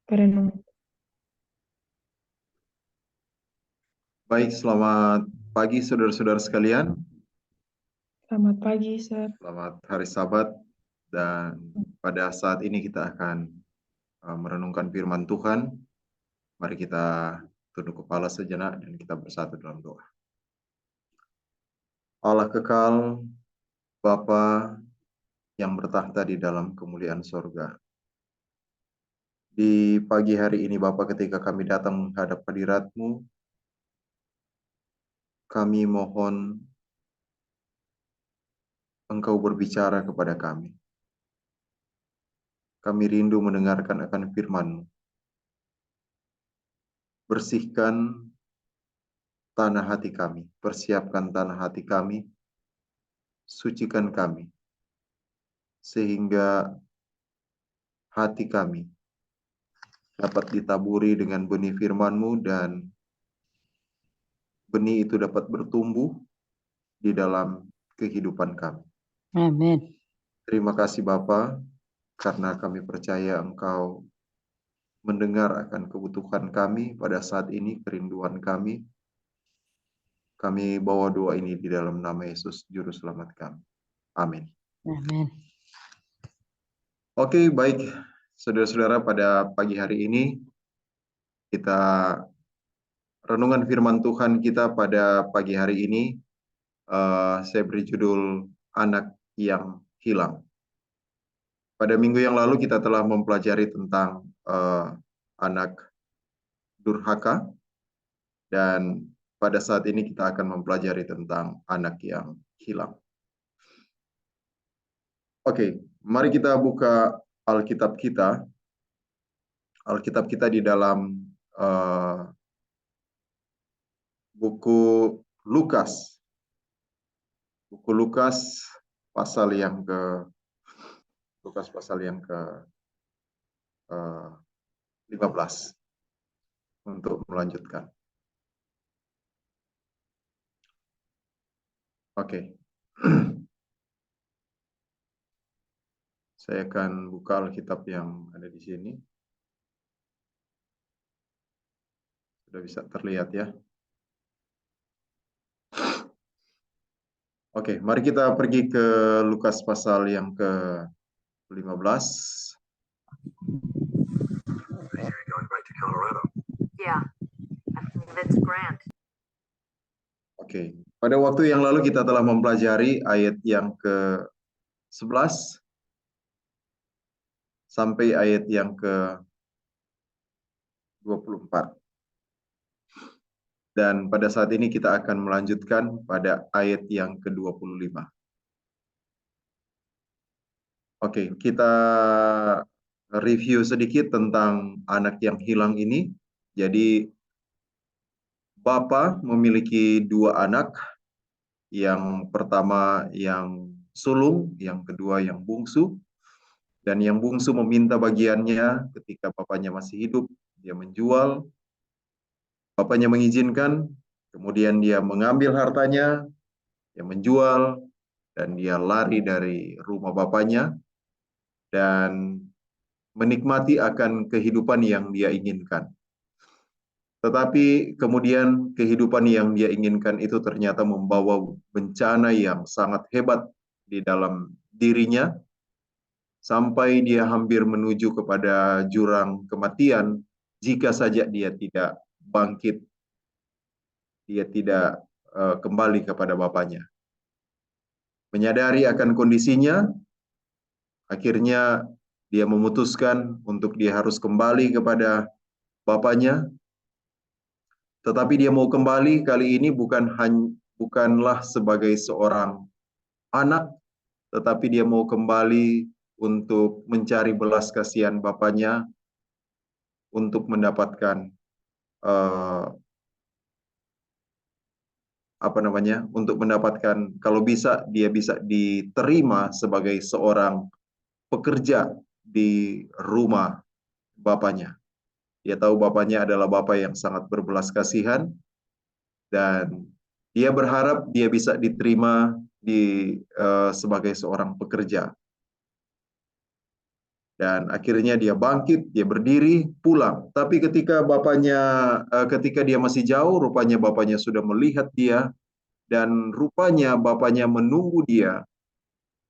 Perenungan. Baik, selamat pagi saudara-saudara sekalian. Selamat pagi, Sir. Selamat hari Sabat. Dan pada saat ini kita akan merenungkan firman Tuhan. Mari kita tunduk kepala sejenak dan kita bersatu dalam doa. Allah kekal, Bapa yang bertahta di dalam kemuliaan sorga. Di pagi hari ini Bapa, ketika kami datang menghadap hadirat-Mu, kami mohon Engkau berbicara kepada kami. Kami rindu mendengarkan akan firman-Mu. Bersihkan tanah hati kami, persiapkan tanah hati kami, sucikan kami, sehingga hati kami dapat ditaburi dengan benih firman-Mu dan benih itu dapat bertumbuh di dalam kehidupan kami. Amin. Terima kasih Bapa, karena kami percaya Engkau mendengar akan kebutuhan kami pada saat ini, kerinduan kami. Kami bawa doa ini di dalam nama Yesus, Juru Selamat kami. Amin. Amin. Oke, baik. Saudara-saudara, pada pagi hari ini kita renungan firman Tuhan kita pada pagi hari ini. Saya beri judul Anak yang Hilang. Pada minggu yang lalu kita telah mempelajari tentang anak durhaka, dan pada saat ini kita akan mempelajari tentang anak yang hilang. Oke, mari kita buka Alkitab kita. Alkitab kita di dalam buku Lukas. Buku Lukas pasal yang ke 15 untuk melanjutkan. Oke. Saya akan buka Alkitab yang ada di sini. Sudah bisa terlihat ya. Oke, mari kita pergi ke Lukas pasal yang ke-15. Oke, pada waktu yang lalu kita telah mempelajari ayat yang ke-11 sampai ayat yang ke-24. Dan pada saat ini kita akan melanjutkan pada ayat yang ke-25. Oke, kita review sedikit tentang anak yang hilang ini. Jadi, Bapa memiliki dua anak. Yang pertama yang sulung, yang kedua yang bungsu. Dan yang bungsu meminta bagiannya ketika bapaknya masih hidup. Dia menjual, bapaknya mengizinkan, kemudian dia mengambil hartanya, dia menjual, dan dia lari dari rumah bapaknya dan menikmati akan kehidupan yang dia inginkan. Tetapi kemudian kehidupan yang dia inginkan itu ternyata membawa bencana yang sangat hebat di dalam dirinya, sampai dia hampir menuju kepada jurang kematian jika saja dia tidak bangkit, dia tidak kembali kepada bapaknya. Menyadari akan kondisinya, akhirnya dia memutuskan untuk dia harus kembali kepada bapaknya. Tetapi dia mau kembali kali ini bukanlah sebagai seorang anak, tetapi dia mau kembali untuk mencari belas kasihan bapaknya, untuk mendapatkan untuk mendapatkan, kalau bisa dia bisa diterima sebagai seorang pekerja di rumah bapaknya. Dia tahu bapaknya adalah bapak yang sangat berbelas kasihan, dan dia berharap dia bisa diterima sebagai seorang pekerja. Dan akhirnya dia bangkit, dia berdiri, pulang. Tapi ketika dia masih jauh, rupanya bapaknya sudah melihat dia, dan rupanya bapaknya menunggu dia.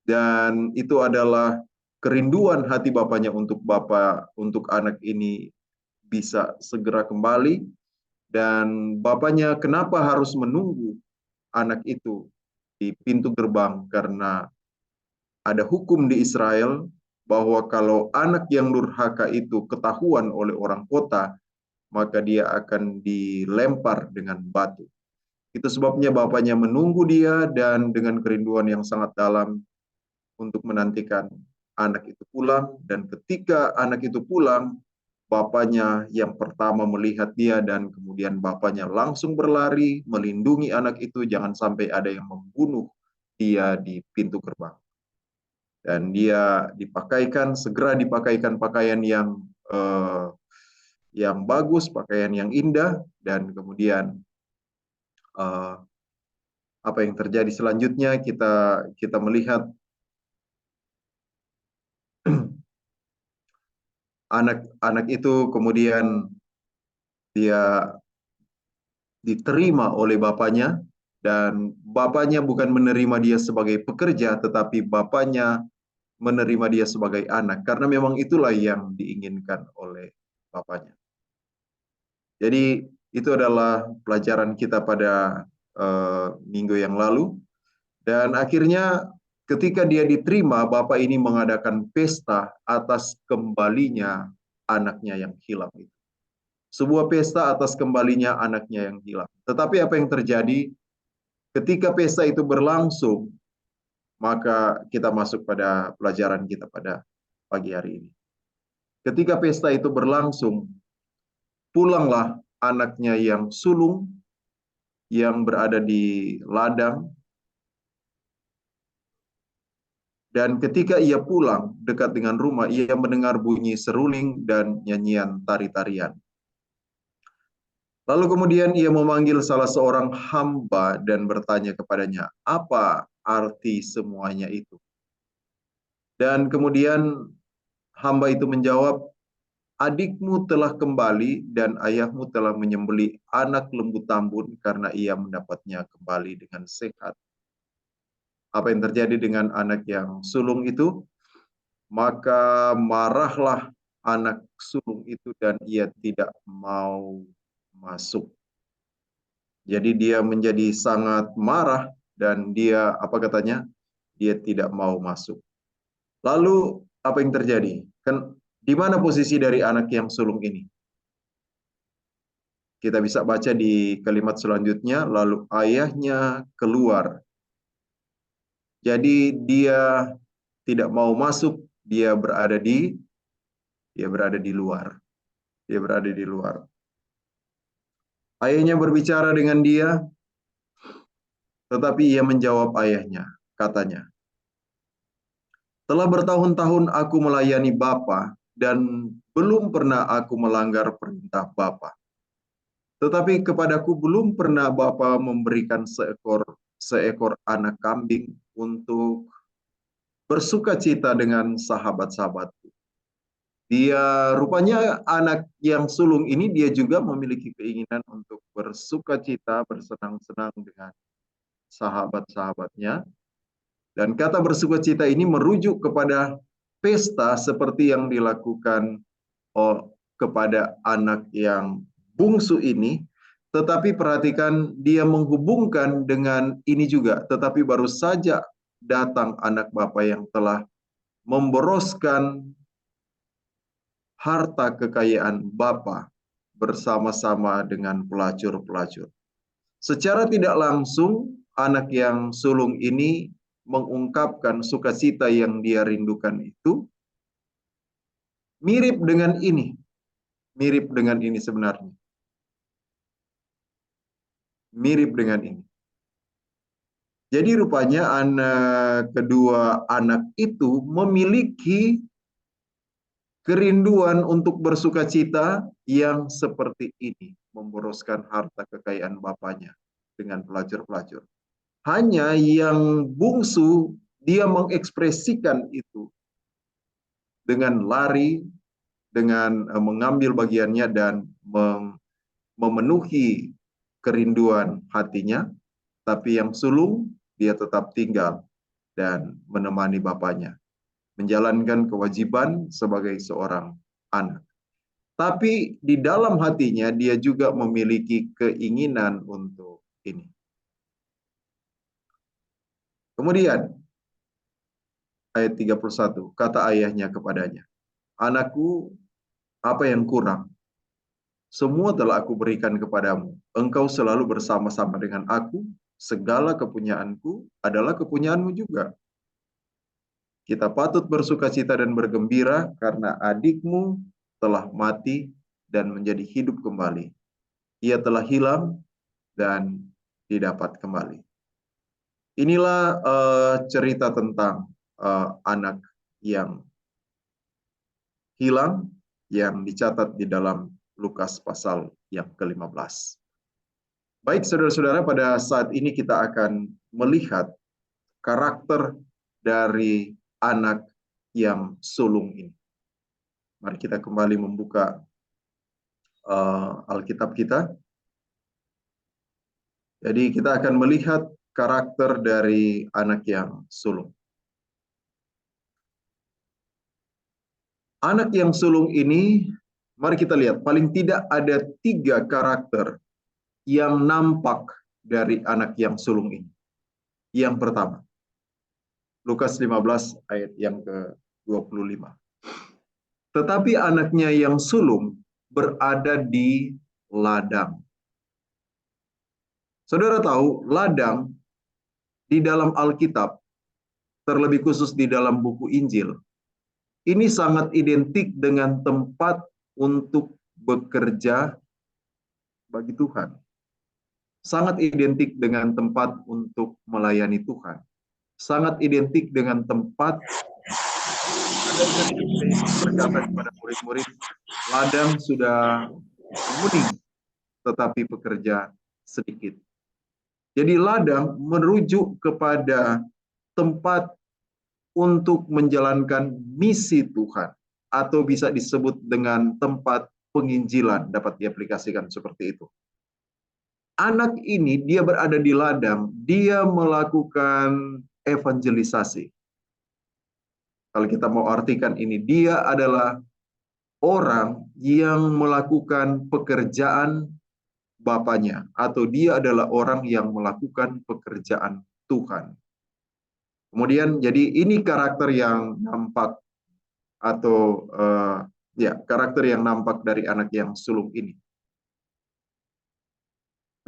Dan itu adalah kerinduan hati bapaknya untuk anak ini bisa segera kembali. Dan bapaknya kenapa harus menunggu anak itu di pintu gerbang? Karena ada hukum di Israel bahwa kalau anak yang durhaka itu ketahuan oleh orang kota, maka dia akan dilempar dengan batu. Itu sebabnya bapaknya menunggu dia dan dengan kerinduan yang sangat dalam untuk menantikan anak itu pulang. Dan ketika anak itu pulang, bapaknya yang pertama melihat dia dan kemudian bapaknya langsung berlari melindungi anak itu jangan sampai ada yang membunuh dia di pintu gerbang. Dan dia segera dipakaikan pakaian yang bagus, pakaian yang indah, dan kemudian eh, apa yang terjadi selanjutnya kita melihat anak-anak itu kemudian dia diterima oleh bapaknya, dan bapaknya bukan menerima dia sebagai pekerja, tetapi bapaknya menerima dia sebagai anak, karena memang itulah yang diinginkan oleh bapaknya. Jadi itu adalah pelajaran kita pada minggu yang lalu. Dan akhirnya ketika dia diterima, bapak ini mengadakan pesta atas kembalinya anaknya yang hilang itu. Sebuah pesta atas kembalinya anaknya yang hilang. Tetapi apa yang terjadi ketika pesta itu berlangsung, maka kita masuk pada pelajaran kita pada pagi hari ini. Ketika pesta itu berlangsung, pulanglah anaknya yang sulung yang berada di ladang. Dan ketika ia pulang dekat dengan rumah, ia mendengar bunyi seruling dan nyanyian tari-tarian. Lalu kemudian ia memanggil salah seorang hamba dan bertanya kepadanya, apa arti semuanya itu? Dan kemudian hamba itu menjawab, adikmu telah kembali dan ayahmu telah menyembelih anak lembu tambun karena ia mendapatnya kembali dengan sehat. Apa yang terjadi dengan anak yang sulung itu? Maka marahlah anak sulung itu dan ia tidak mau masuk. Jadi dia menjadi sangat marah dan dia apa katanya? Dia tidak mau masuk. Lalu apa yang terjadi? Di mana posisi dari anak yang sulung ini? Kita bisa baca di kalimat selanjutnya, lalu ayahnya keluar. Jadi dia tidak mau masuk, dia berada di luar. Dia berada di luar. Ayahnya berbicara dengan dia, tetapi ia menjawab ayahnya, katanya, telah bertahun-tahun aku melayani Bapa dan belum pernah aku melanggar perintah Bapa. Tetapi kepadaku belum pernah Bapa memberikan seekor anak kambing untuk bersuka cita dengan sahabat-sahabatku. Dia rupanya anak yang sulung ini dia juga memiliki keinginan untuk bersuka cita, bersenang-senang dengan sahabat-sahabatnya. Dan kata bersuka cita ini merujuk kepada pesta seperti yang dilakukan kepada anak yang bungsu ini. Tetapi perhatikan dia menghubungkan dengan ini juga. Tetapi baru saja datang anak bapa yang telah memboroskan harta kekayaan bapa bersama-sama dengan pelacur-pelacur. Secara tidak langsung, anak yang sulung ini mengungkapkan sukacita yang dia rindukan itu mirip dengan ini. Mirip dengan ini sebenarnya. Mirip dengan ini. Jadi rupanya kedua anak itu memiliki kerinduan untuk bersukacita yang seperti ini. Memboroskan harta kekayaan bapaknya dengan pelacur-pelacur. Hanya yang bungsu dia mengekspresikan itu dengan lari, dengan mengambil bagiannya dan memenuhi kerinduan hatinya, tapi yang sulung dia tetap tinggal dan menemani bapaknya, menjalankan kewajiban sebagai seorang anak. Tapi di dalam hatinya dia juga memiliki keinginan untuk ini. Kemudian ayat 31, kata ayahnya kepadanya, "Anakku, apa yang kurang? Semua telah aku berikan kepadamu. Engkau selalu bersama-sama dengan aku. Segala kepunyaanku adalah kepunyaanmu juga. Kita patut bersukacita dan bergembira karena adikmu telah mati dan menjadi hidup kembali. Ia telah hilang dan didapat kembali." Inilah cerita tentang anak yang hilang yang dicatat di dalam Lukas pasal yang ke-15. Baik saudara-saudara, pada saat ini kita akan melihat karakter dari anak yang sulung ini. Mari kita kembali membuka Alkitab kita. Jadi kita akan melihat karakter dari anak yang sulung. Anak yang sulung ini, mari kita lihat, paling tidak ada 3 karakter yang nampak dari anak yang sulung ini. Yang pertama, Lukas 15 ayat yang ke-25. Tetapi anaknya yang sulung berada di ladang. Saudara tahu, ladang di dalam Alkitab, terlebih khusus di dalam buku Injil, ini sangat identik dengan tempat untuk bekerja bagi Tuhan. Sangat identik dengan tempat untuk melayani Tuhan. Sangat identik dengan tempat, ada ketika Yesus berkata kepada murid-murid, ladang sudah menguning, tetapi pekerja sedikit. Jadi ladang merujuk kepada tempat untuk menjalankan misi Tuhan, atau bisa disebut dengan tempat penginjilan, dapat diaplikasikan seperti itu. Anak ini dia berada di ladang, dia melakukan evangelisasi. Kalau kita mau artikan ini, dia adalah orang yang melakukan pekerjaan Bapaknya, atau dia adalah orang yang melakukan pekerjaan Tuhan. Kemudian jadi ini karakter yang nampak, atau karakter yang nampak dari anak yang sulung ini.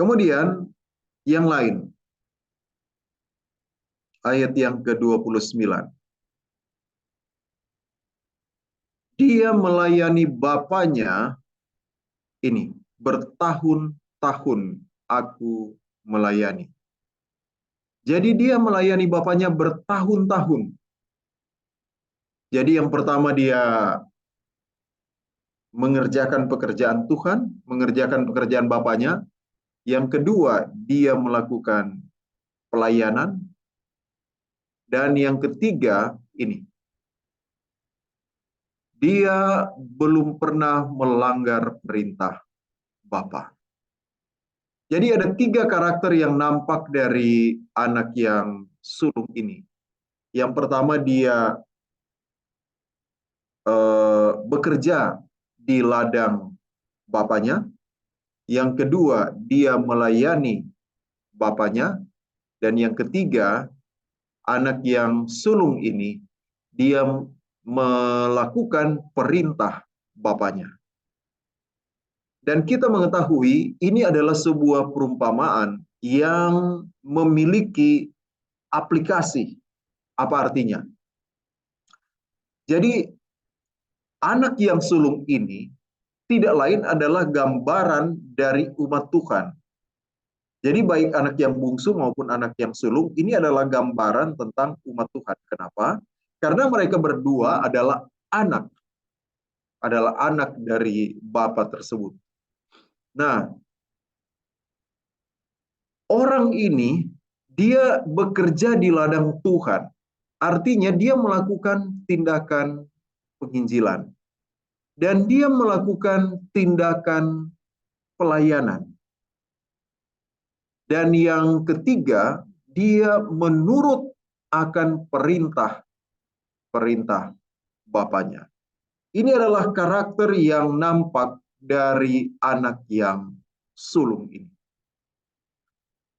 Kemudian yang lain, ayat yang ke-29. Dia melayani Bapaknya ini, bertahun-tahun aku melayani. Jadi dia melayani Bapaknya bertahun-tahun. Jadi yang pertama dia mengerjakan pekerjaan Tuhan, mengerjakan pekerjaan Bapaknya. Yang kedua, dia melakukan pelayanan. Dan yang ketiga, ini. Dia belum pernah melanggar perintah Bapa. Jadi ada 3 karakter yang nampak dari anak yang sulung ini. Yang pertama, dia bekerja di ladang Bapaknya. Yang kedua, dia melayani Bapaknya. Dan yang ketiga, anak yang sulung ini, dia melakukan perintah Bapaknya. Dan kita mengetahui ini adalah sebuah perumpamaan yang memiliki aplikasi. Apa artinya? Jadi anak yang sulung ini tidak lain adalah gambaran dari umat Tuhan. Jadi baik anak yang bungsu maupun anak yang sulung, ini adalah gambaran tentang umat Tuhan. Kenapa? Karena mereka berdua adalah anak dari Bapa tersebut. Nah, orang ini dia bekerja di ladang Tuhan. Artinya dia melakukan tindakan penginjilan. Dan dia melakukan tindakan pelayanan. Dan yang ketiga, dia menurut akan perintah bapaknya. Ini adalah karakter yang nampak dari anak yang sulung ini.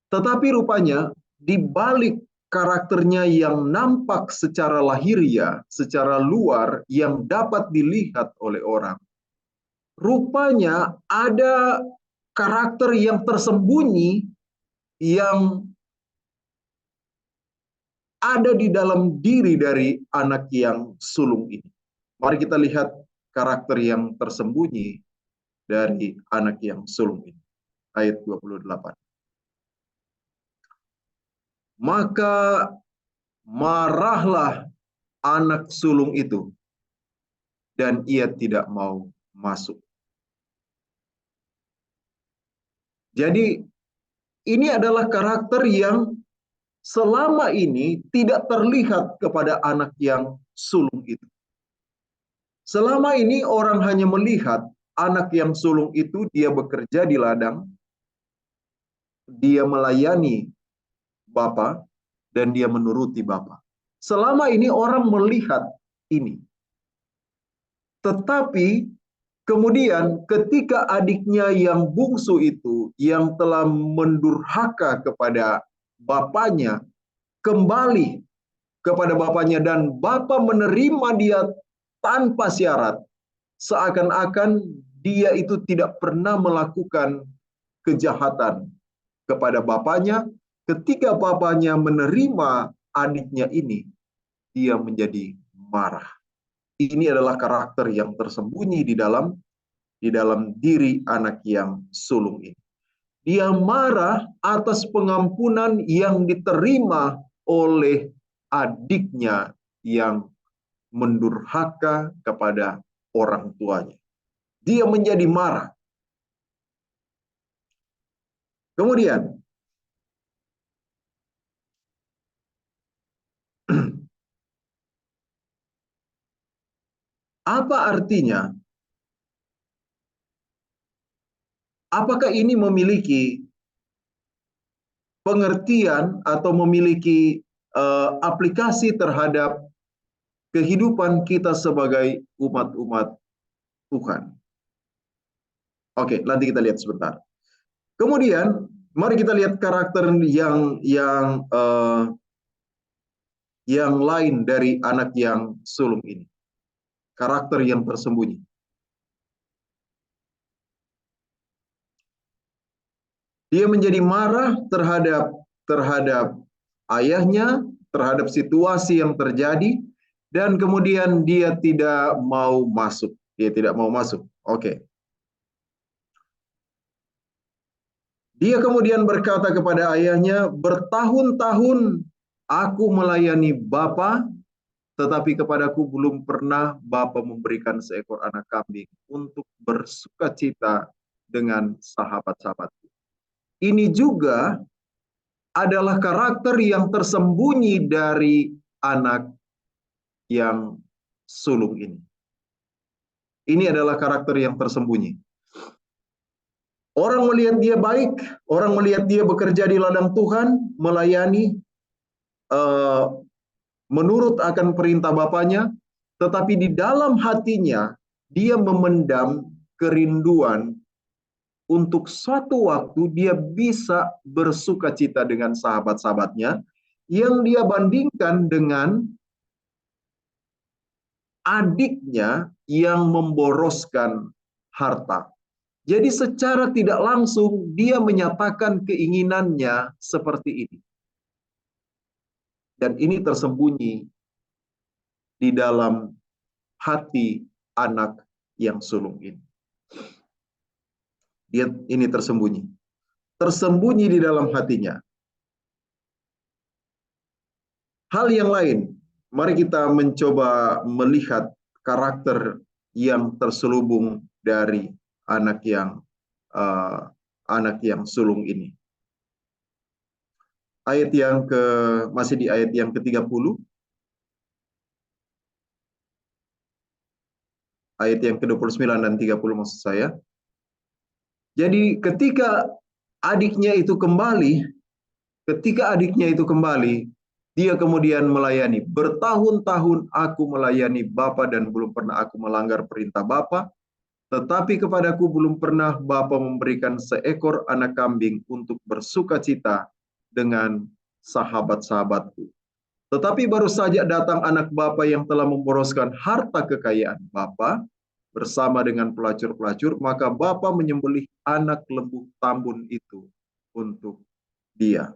Tetapi rupanya di balik karakternya yang nampak secara lahiriah, secara luar yang dapat dilihat oleh orang, rupanya ada karakter yang tersembunyi yang ada di dalam diri dari anak yang sulung ini. Mari kita lihat karakter yang tersembunyi dari anak yang sulung ini. Ayat 28. Maka marahlah anak sulung itu, dan ia tidak mau masuk. Jadi ini adalah karakter yang selama ini tidak terlihat kepada anak yang sulung itu. Selama ini orang hanya melihat anak yang sulung itu dia bekerja di ladang, dia melayani Bapa, dan dia menuruti Bapa. Selama ini orang melihat ini. Tetapi kemudian ketika adiknya yang bungsu itu yang telah mendurhaka kepada bapaknya kembali kepada bapaknya dan bapa menerima dia tanpa syarat, seakan-akan dia itu tidak pernah melakukan kejahatan kepada bapaknya. Ketika bapaknya menerima adiknya ini, dia menjadi marah. Ini adalah karakter yang tersembunyi di dalam diri anak yang sulung ini. Dia marah atas pengampunan yang diterima oleh adiknya yang mendurhaka kepada orang tuanya. Dia menjadi marah. Kemudian, apa artinya? Apakah ini memiliki pengertian atau memiliki aplikasi terhadap kehidupan kita sebagai umat-umat Tuhan? Oke, nanti kita lihat sebentar. Kemudian, mari kita lihat karakter yang lain dari anak yang sulung ini. Karakter yang tersembunyi. Dia menjadi marah terhadap ayahnya, terhadap situasi yang terjadi, dan kemudian dia tidak mau masuk. Dia tidak mau masuk. Oke. Dia kemudian berkata kepada ayahnya, bertahun-tahun aku melayani Bapa, tetapi kepadaku belum pernah Bapa memberikan seekor anak kambing untuk bersukacita dengan sahabat-sahabatku. Ini juga adalah karakter yang tersembunyi dari anak yang sulung ini. Ini adalah karakter yang tersembunyi. Orang melihat dia baik, orang melihat dia bekerja di ladang Tuhan, melayani, menurut akan perintah bapaknya, tetapi di dalam hatinya dia memendam kerinduan untuk suatu waktu dia bisa bersukacita dengan sahabat-sahabatnya yang dia bandingkan dengan adiknya yang memboroskan harta. Jadi secara tidak langsung dia menyatakan keinginannya seperti ini. Dan ini tersembunyi di dalam hati anak yang sulung ini. Ini tersembunyi. Tersembunyi di dalam hatinya. Hal yang lain, mari kita mencoba melihat karakter yang terselubung dari anak yang sulung ini. Masih di ayat yang ke-30. ayat yang ke-29 dan 30 maksud saya. Jadi ketika adiknya itu kembali, dia kemudian melayani. Bertahun-tahun aku melayani Bapa dan belum pernah aku melanggar perintah Bapa, tetapi kepadaku belum pernah Bapa memberikan seekor anak kambing untuk bersukacita dengan sahabat-sahabatku. Tetapi baru saja datang anak Bapa yang telah memboroskan harta kekayaan Bapa bersama dengan pelacur-pelacur, maka Bapa menyembelih anak lembu tambun itu untuk dia.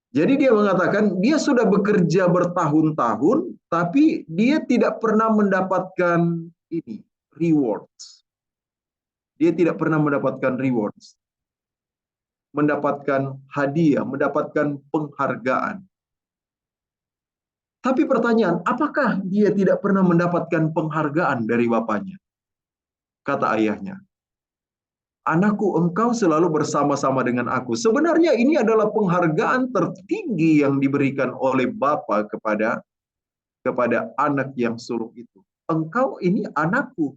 Jadi dia mengatakan dia sudah bekerja bertahun-tahun, tapi dia tidak pernah mendapatkan ini, rewards. Dia tidak pernah mendapatkan rewards, mendapatkan hadiah, mendapatkan penghargaan. Tapi pertanyaan, apakah dia tidak pernah mendapatkan penghargaan dari bapaknya? Kata ayahnya, anakku, engkau selalu bersama-sama dengan aku. Sebenarnya ini adalah penghargaan tertinggi yang diberikan oleh bapa kepada anak yang sulung itu. Engkau ini anakku.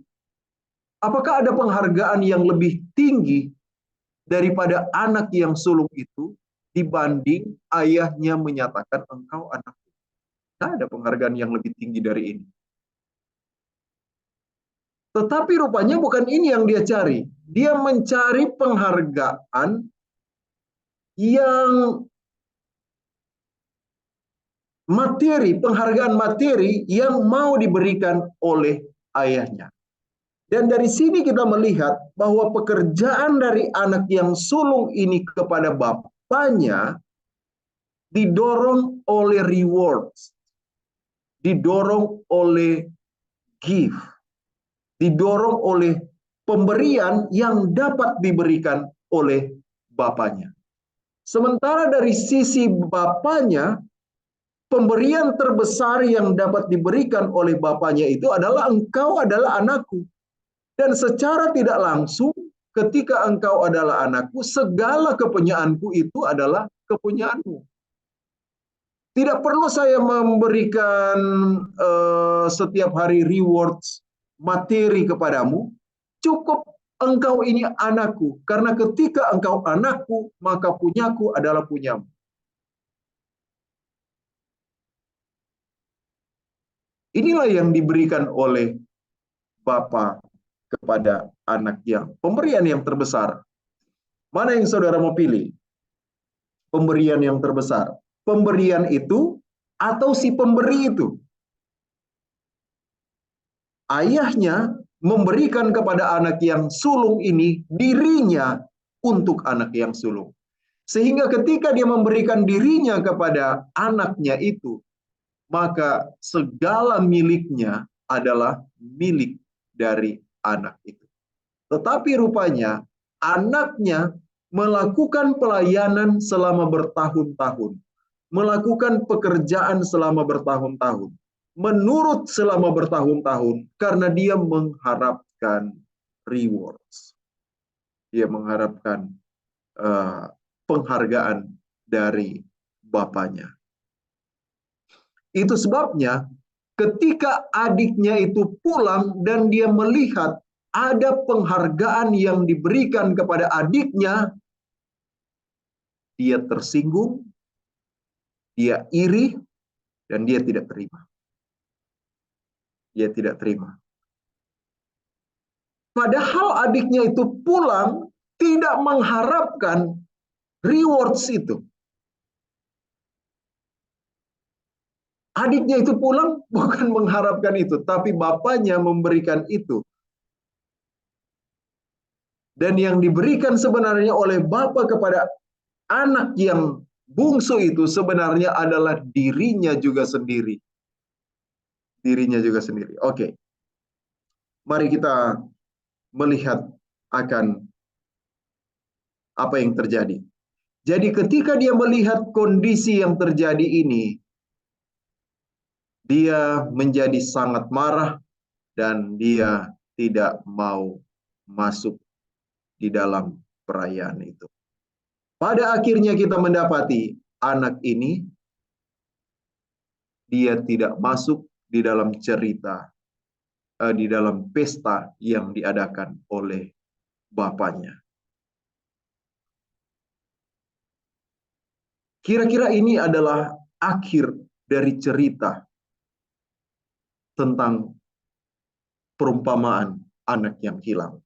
Apakah ada penghargaan yang lebih tinggi daripada anak yang sulung itu dibanding ayahnya menyatakan engkau anakku? Tidak ada penghargaan yang lebih tinggi dari ini. Tetapi rupanya bukan ini yang dia cari. Dia mencari penghargaan yang penghargaan materi yang mau diberikan oleh ayahnya. Dan dari sini kita melihat bahwa pekerjaan dari anak yang sulung ini kepada bapaknya didorong oleh rewards, didorong oleh gift, didorong oleh pemberian yang dapat diberikan oleh bapaknya. Sementara dari sisi bapaknya, pemberian terbesar yang dapat diberikan oleh bapaknya itu adalah engkau adalah anakku. Dan secara tidak langsung, ketika engkau adalah anakku, segala kepunyaanku itu adalah kepunyaanmu. Tidak perlu saya memberikan setiap hari rewards materi kepadamu. Cukup engkau ini anakku. Karena ketika engkau anakku, maka punyaku adalah punyamu. Inilah yang diberikan oleh Bapa kepada anak yang pemberian yang terbesar. Mana yang saudara mau pilih? Pemberian yang terbesar. Pemberian itu atau si pemberi itu? Ayahnya memberikan kepada anak yang sulung ini dirinya untuk anak yang sulung. Sehingga ketika dia memberikan dirinya kepada anaknya itu, maka segala miliknya adalah milik dari anak itu. Tetapi rupanya anaknya melakukan pelayanan selama bertahun-tahun, melakukan pekerjaan selama bertahun-tahun, menurut selama bertahun-tahun, karena dia mengharapkan rewards. Dia mengharapkan penghargaan dari bapaknya. Itu sebabnya ketika adiknya itu pulang dan dia melihat ada penghargaan yang diberikan kepada adiknya, dia tersinggung, dia iri, dan dia tidak terima. Dia tidak terima. Padahal adiknya itu pulang tidak mengharapkan rewards itu. Adiknya itu pulang bukan mengharapkan itu, tapi bapaknya memberikan itu. Dan yang diberikan sebenarnya oleh bapa kepada anak yang bungsu itu sebenarnya adalah dirinya juga sendiri. Dirinya juga sendiri. Oke. Mari kita melihat akan apa yang terjadi. Jadi ketika dia melihat kondisi yang terjadi ini, dia menjadi sangat marah dan dia tidak mau masuk di dalam perayaan itu. Pada akhirnya kita mendapati anak ini dia tidak masuk di dalam cerita di dalam pesta yang diadakan oleh bapaknya. Kira-kira ini adalah akhir dari cerita tentang perumpamaan anak yang hilang.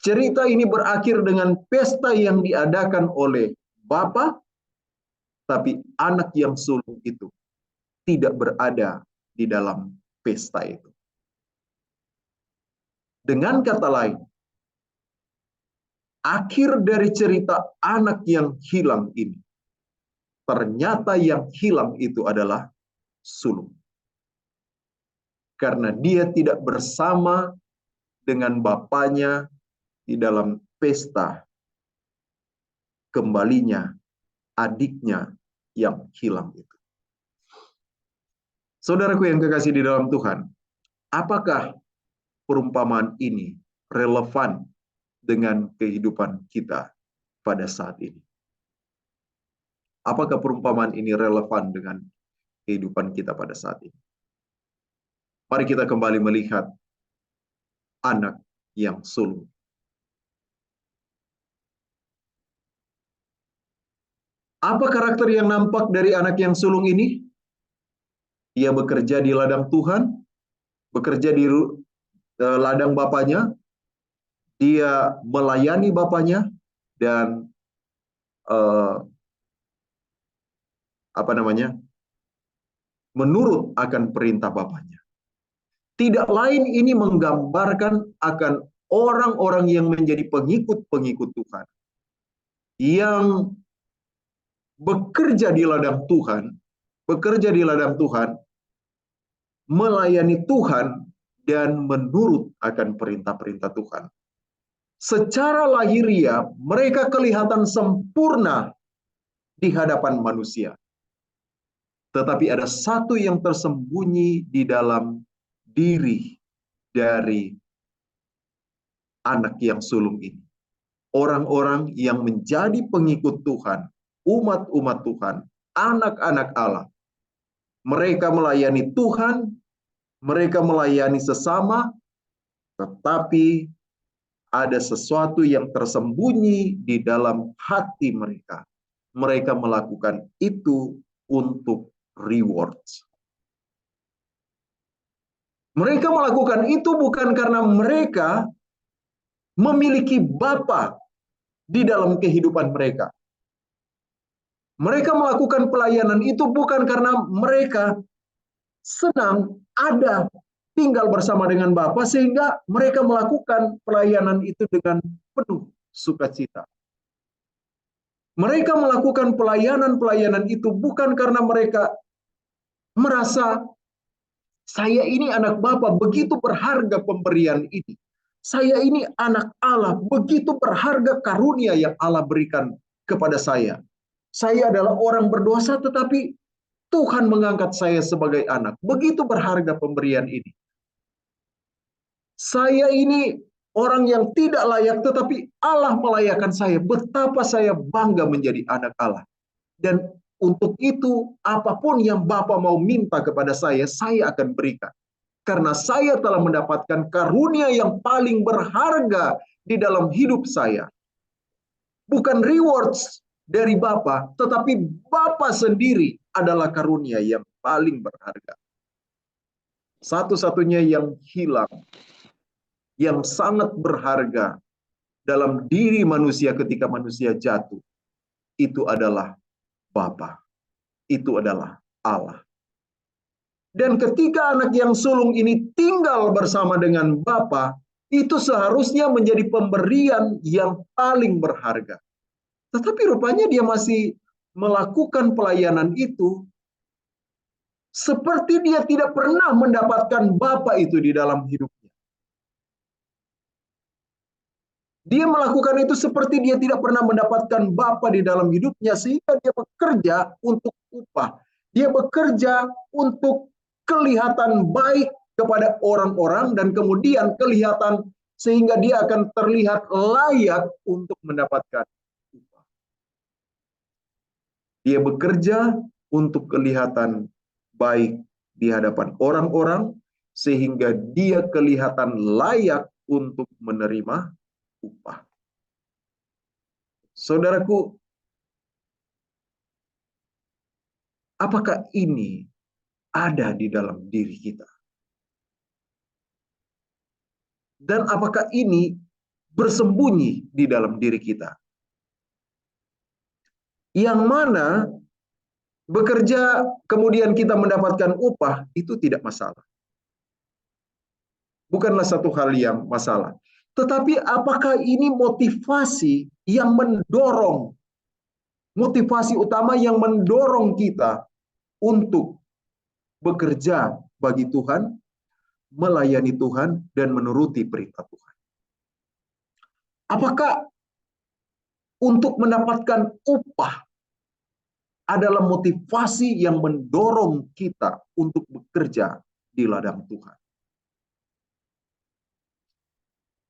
Cerita ini berakhir dengan pesta yang diadakan oleh bapa, tapi anak yang sulung itu tidak berada di dalam pesta itu. Dengan kata lain, akhir dari cerita anak yang hilang ini, ternyata yang hilang itu adalah sulung. Karena dia tidak bersama dengan bapaknya di dalam pesta kembalinya adiknya yang hilang itu. Saudaraku yang kekasih di dalam Tuhan, apakah perumpamaan ini relevan dengan kehidupan kita pada saat ini? Apakah perumpamaan ini relevan dengan kehidupan kita pada saat ini? Mari kita kembali melihat anak yang sulung. Apa karakter yang nampak dari anak yang sulung ini? Dia bekerja di ladang Tuhan, bekerja di ladang bapaknya, dia melayani bapaknya, dan menurut akan perintah bapaknya. Tidak lain ini menggambarkan akan orang-orang yang menjadi pengikut-pengikut Tuhan, yang bekerja di ladang Tuhan, melayani Tuhan, dan menurut akan perintah-perintah Tuhan. Secara lahiriah, mereka kelihatan sempurna di hadapan manusia. Tetapi ada satu yang tersembunyi di dalam diri dari anak yang sulung ini. Orang-orang yang menjadi pengikut Tuhan, umat-umat Tuhan, anak-anak Allah. Mereka melayani Tuhan, mereka melayani sesama, tetapi ada sesuatu yang tersembunyi di dalam hati mereka. Mereka melakukan itu untuk rewards. Mereka melakukan itu bukan karena mereka memiliki bapa di dalam kehidupan mereka. Mereka melakukan pelayanan itu bukan karena mereka senang ada tinggal bersama dengan bapa sehingga mereka melakukan pelayanan itu dengan penuh sukacita. Mereka melakukan pelayanan-pelayanan itu bukan karena mereka merasa saya ini anak Bapa, begitu berharga pemberian ini. Saya ini anak Allah, begitu berharga karunia yang Allah berikan kepada saya. Saya adalah orang berdosa, tetapi Tuhan mengangkat saya sebagai anak. Begitu berharga pemberian ini. Saya ini orang yang tidak layak, tetapi Allah melayakkan saya. Betapa saya bangga menjadi anak Allah. Dan untuk itu, apapun yang Bapa mau minta kepada saya akan berikan. Karena saya telah mendapatkan karunia yang paling berharga di dalam hidup saya. Bukan rewards dari Bapa, tetapi Bapa sendiri adalah karunia yang paling berharga. Satu-satunya yang hilang, yang sangat berharga dalam diri manusia ketika manusia jatuh, itu adalah Bapa. Itu adalah Allah. Dan ketika anak yang sulung ini tinggal bersama dengan Bapa, itu seharusnya menjadi pemberian yang paling berharga. Tetapi rupanya dia masih melakukan pelayanan itu seperti dia tidak pernah mendapatkan Bapa itu di dalam hidupnya. Dia melakukan itu seperti dia tidak pernah mendapatkan Bapa di dalam hidupnya, sehingga dia bekerja untuk upah. Dia bekerja untuk kelihatan baik kepada orang-orang dan kemudian kelihatan sehingga dia akan terlihat layak untuk mendapatkan upah. Dia bekerja untuk kelihatan baik di hadapan orang-orang sehingga dia kelihatan layak untuk menerima upah. Saudaraku, apakah ini ada di dalam diri kita? Dan apakah ini bersembunyi di dalam diri kita? Yang mana bekerja kemudian kita mendapatkan upah itu tidak masalah. Bukanlah satu hal yang masalah. Tetapi apakah ini motivasi yang mendorong, motivasi utama yang mendorong kita untuk bekerja bagi Tuhan, melayani Tuhan, dan menuruti perintah Tuhan? Apakah untuk mendapatkan upah adalah motivasi yang mendorong kita untuk bekerja di ladang Tuhan?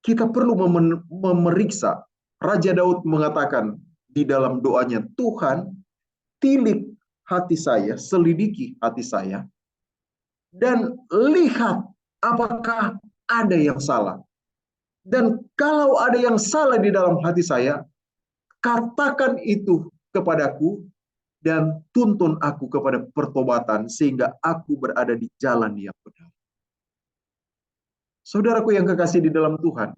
Kita perlu memeriksa. Raja Daud mengatakan di dalam doanya, Tuhan, tilik hati saya, selidiki hati saya, dan lihat apakah ada yang salah. Dan kalau ada yang salah di dalam hati saya, katakan itu kepadaku dan tuntun aku kepada pertobatan sehingga aku berada di jalan yang benar. Saudaraku yang kekasih di dalam Tuhan,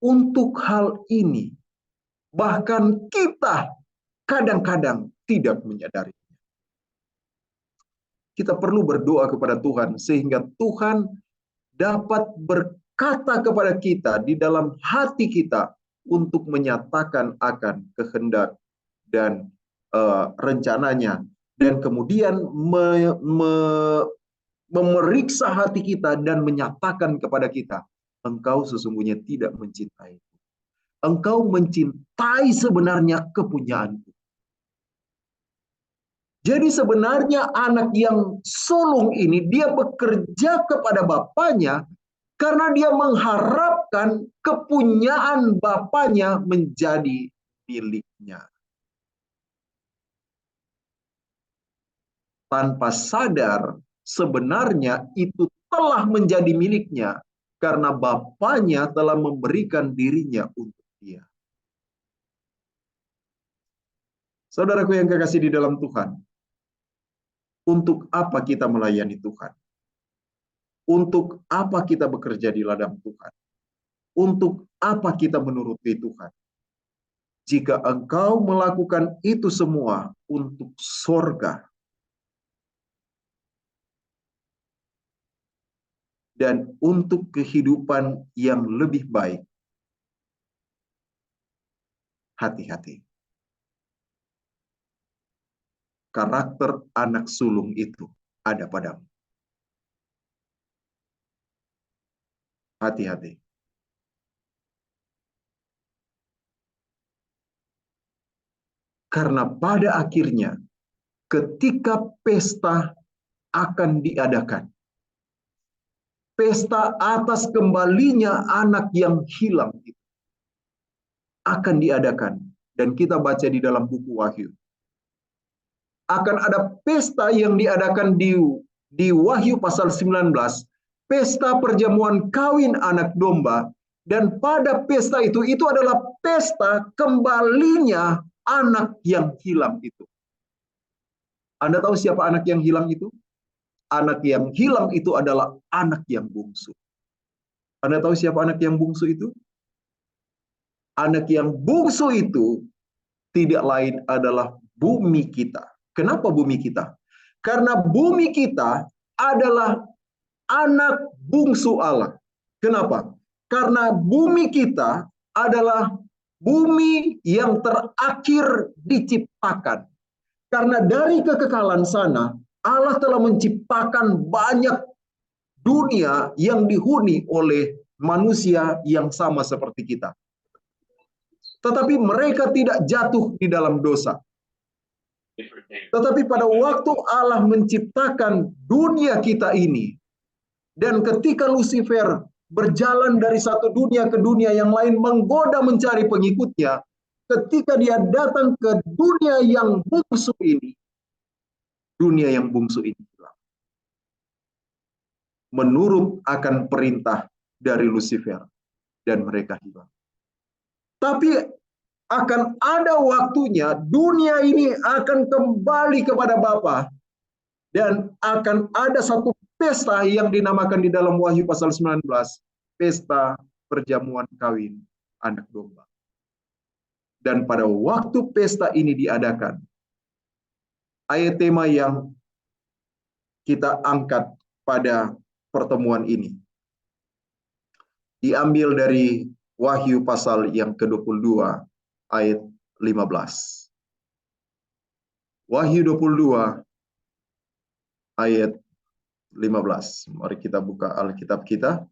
untuk hal ini bahkan kita kadang-kadang tidak menyadari. Kita perlu berdoa kepada Tuhan sehingga Tuhan dapat berkata kepada kita di dalam hati kita untuk menyatakan akan kehendak dan rencananya, dan kemudian memeriksa hati kita dan menyatakan kepada kita, engkau sesungguhnya tidak mencintai. Engkau mencintai sebenarnya kepunyaanku. Jadi sebenarnya anak yang sulung ini dia bekerja kepada bapaknya karena dia mengharapkan kepunyaan bapaknya menjadi miliknya. Tanpa sadar sebenarnya itu telah menjadi miliknya karena bapaknya telah memberikan dirinya untuk dia. Saudaraku yang kekasih di dalam Tuhan, untuk apa kita melayani Tuhan? Untuk apa kita bekerja di ladang Tuhan? Untuk apa kita menuruti Tuhan? Jika engkau melakukan itu semua untuk sorga dan untuk kehidupan yang lebih baik, hati-hati. Karakter anak sulung itu ada padamu. Hati-hati. Karena pada akhirnya ketika pesta akan diadakan, pesta atas kembalinya anak yang hilang itu akan diadakan. Dan kita baca di dalam buku Wahyu. Akan ada pesta yang diadakan di Wahyu pasal 19. Pesta perjamuan kawin anak domba. Dan pada pesta itu adalah pesta kembalinya anak yang hilang itu. Anda tahu siapa anak yang hilang itu? Anak yang hilang itu adalah anak yang bungsu. Anda tahu siapa anak yang bungsu itu? Anak yang bungsu itu tidak lain adalah bumi kita. Kenapa bumi kita? Karena bumi kita adalah anak bungsu Allah. Kenapa? Karena bumi kita adalah bumi yang terakhir diciptakan. Karena dari kekekalan sana, Allah telah menciptakan banyak dunia yang dihuni oleh manusia yang sama seperti kita. Tetapi mereka tidak jatuh di dalam dosa. Tetapi pada waktu Allah menciptakan dunia kita ini, dan ketika Lucifer berjalan dari satu dunia ke dunia yang lain, menggoda mencari pengikutnya, ketika dia datang ke dunia yang bungsu ini, dunia yang bungsu ini hilang. menurut akan perintah dari Lucifer dan mereka hilang. Tapi akan ada waktunya dunia ini akan kembali kepada Bapa dan akan ada satu pesta yang dinamakan di dalam Wahyu pasal 19, pesta perjamuan kawin anak domba. Dan pada waktu pesta ini diadakan, ayat tema yang kita angkat pada pertemuan ini diambil dari Wahyu pasal yang ke-22 ayat 15. Wahyu 22 ayat 15. Mari kita buka Alkitab kita.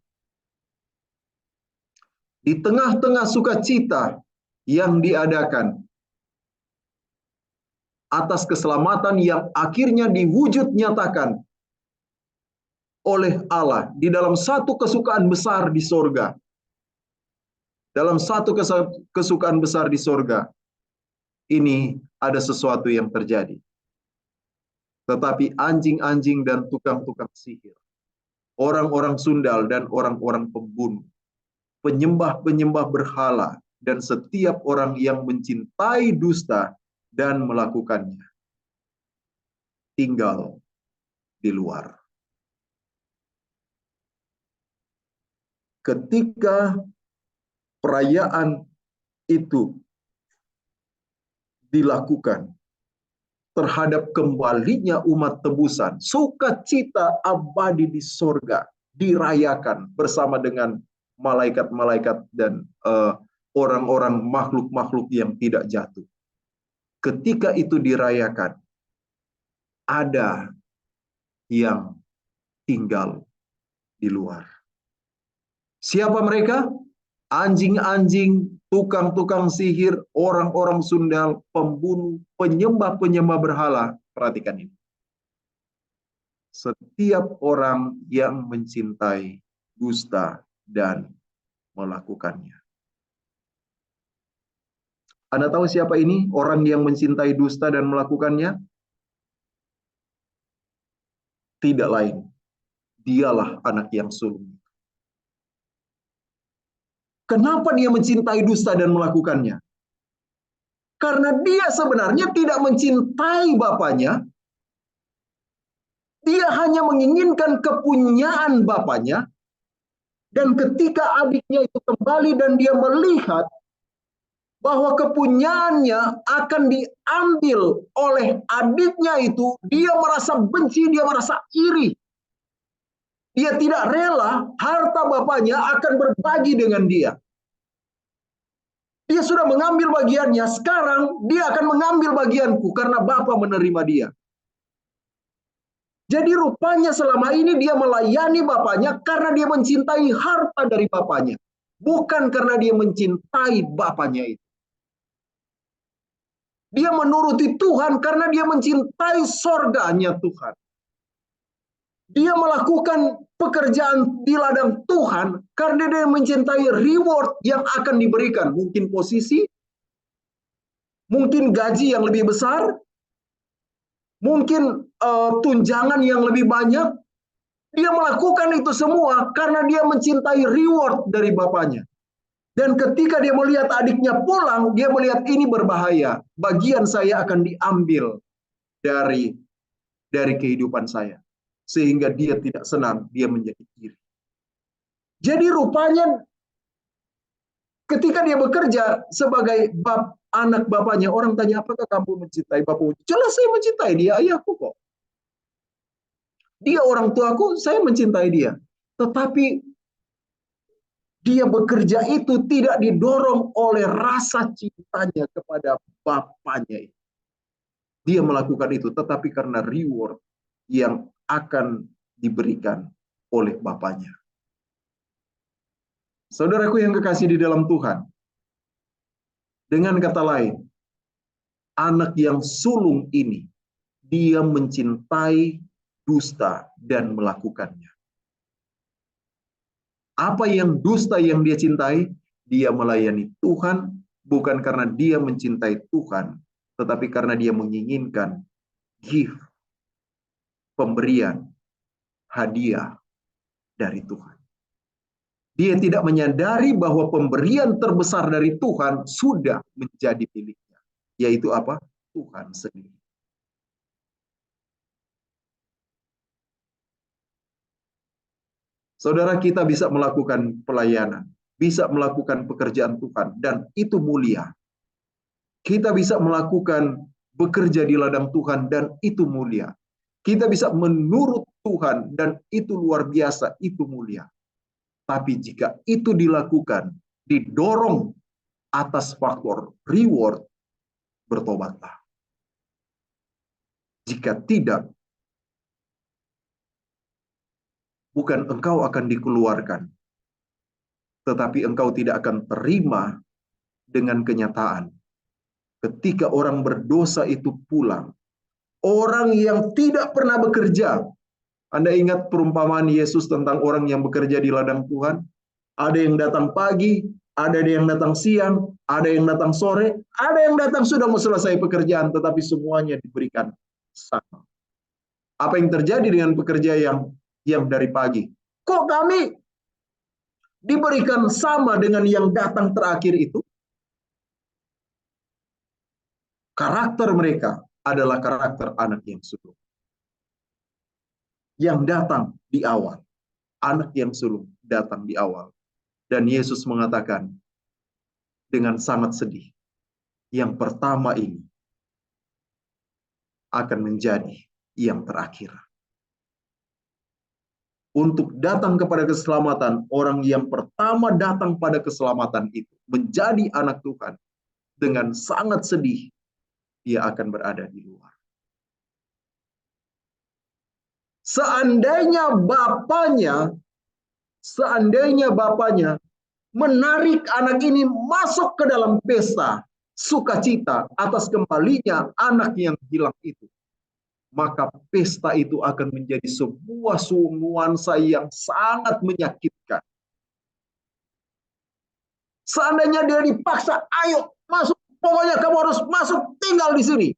Di tengah-tengah sukacita yang diadakan atas keselamatan yang akhirnya diwujud nyatakan oleh Allah di dalam satu kesukaan besar di sorga. Dalam satu kesukaan besar di sorga, ini ada sesuatu yang terjadi. Tetapi anjing-anjing dan tukang-tukang sihir, orang-orang sundal dan orang-orang pembunuh, penyembah-penyembah berhala, dan setiap orang yang mencintai dusta dan melakukannya, tinggal di luar. Ketika perayaan itu dilakukan terhadap kembalinya umat tebusan, sukacita abadi di sorga dirayakan bersama dengan malaikat-malaikat dan orang-orang makhluk-makhluk yang tidak jatuh. Ketika itu dirayakan, ada yang tinggal di luar. Siapa mereka? Anjing-anjing, tukang-tukang sihir, orang-orang sundal, pembunuh, penyembah-penyembah berhala. Perhatikan ini. Setiap orang yang mencintai dusta dan melakukannya. Anda tahu siapa ini? Orang yang mencintai dusta dan melakukannya? Tidak lain. Dialah anak yang sulung. Kenapa dia mencintai dusta dan melakukannya? Karena dia sebenarnya tidak mencintai bapaknya. Dia hanya menginginkan kepunyaan bapaknya. Dan ketika adiknya itu kembali dan dia melihat bahwa kepunyaannya akan diambil oleh adiknya itu, dia merasa benci, dia merasa iri. Dia tidak rela harta bapaknya akan berbagi dengan dia. Dia sudah mengambil bagiannya, sekarang dia akan mengambil bagianku karena Bapa menerima dia. Jadi rupanya selama ini dia melayani bapaknya karena dia mencintai harta dari bapaknya. Bukan karena dia mencintai bapaknya itu. Dia menuruti Tuhan karena dia mencintai sorganya Tuhan. Dia melakukan pekerjaan di ladang Tuhan karena dia mencintai reward yang akan diberikan. Mungkin posisi, mungkin gaji yang lebih besar, mungkin tunjangan yang lebih banyak. Dia melakukan itu semua karena dia mencintai reward dari bapaknya. Dan ketika dia melihat adiknya pulang, dia melihat ini berbahaya. Bagian saya akan diambil dari kehidupan saya. Sehingga dia tidak senang, dia menjadi iri. Jadi rupanya ketika dia bekerja sebagai anak bapaknya, orang tanya, apakah kamu mencintai bapakmu? Jelas saya mencintai dia, ayahku kok. Dia orang tuaku, saya mencintai dia. Tetapi dia bekerja itu tidak didorong oleh rasa cintanya kepada bapaknya. Dia melakukan itu tetapi karena reward yang akan diberikan oleh bapaknya. Saudaraku yang kekasih di dalam Tuhan, dengan kata lain, anak yang sulung ini, dia mencintai dusta dan melakukannya. Apa yang dusta yang dia cintai? Dia melayani Tuhan bukan karena dia mencintai Tuhan, tetapi karena dia menginginkan gift, pemberian, hadiah dari Tuhan. Dia tidak menyadari bahwa pemberian terbesar dari Tuhan sudah menjadi miliknya, yaitu apa? Tuhan sendiri. Saudara, kita bisa melakukan pelayanan, bisa melakukan pekerjaan Tuhan, dan itu mulia. Kita bisa melakukan bekerja di ladang Tuhan, dan itu mulia. Kita bisa menurut Tuhan, dan itu luar biasa, itu mulia. Tapi jika itu dilakukan, didorong atas faktor reward, bertobatlah. Jika tidak, bukan engkau akan dikeluarkan, tetapi engkau tidak akan terima dengan kenyataan. Ketika orang berdosa itu pulang, orang yang tidak pernah bekerja. Anda ingat perumpamaan Yesus tentang orang yang bekerja di ladang Tuhan? Ada yang datang pagi, ada yang datang siang, ada yang datang sore, ada yang datang sudah mau selesai pekerjaan, tetapi semuanya diberikan sama. Apa yang terjadi dengan pekerja yang dari pagi? Kok kami diberikan sama dengan yang datang terakhir itu? Karakter mereka adalah karakter anak yang sulung. Yang datang di awal. Anak yang sulung datang di awal. Dan Yesus mengatakan dengan sangat sedih, yang pertama ini akan menjadi yang terakhir. Untuk datang kepada keselamatan, orang yang pertama datang pada keselamatan itu menjadi anak Tuhan, dengan sangat sedih dia akan berada di luar. Seandainya bapaknya menarik anak ini masuk ke dalam pesta sukacita atas kembalinya anak yang hilang itu, maka pesta itu akan menjadi sebuah nuansa yang sangat menyakitkan. Seandainya dia dipaksa, ayo masuk, pokoknya kamu harus masuk, tinggal di sini.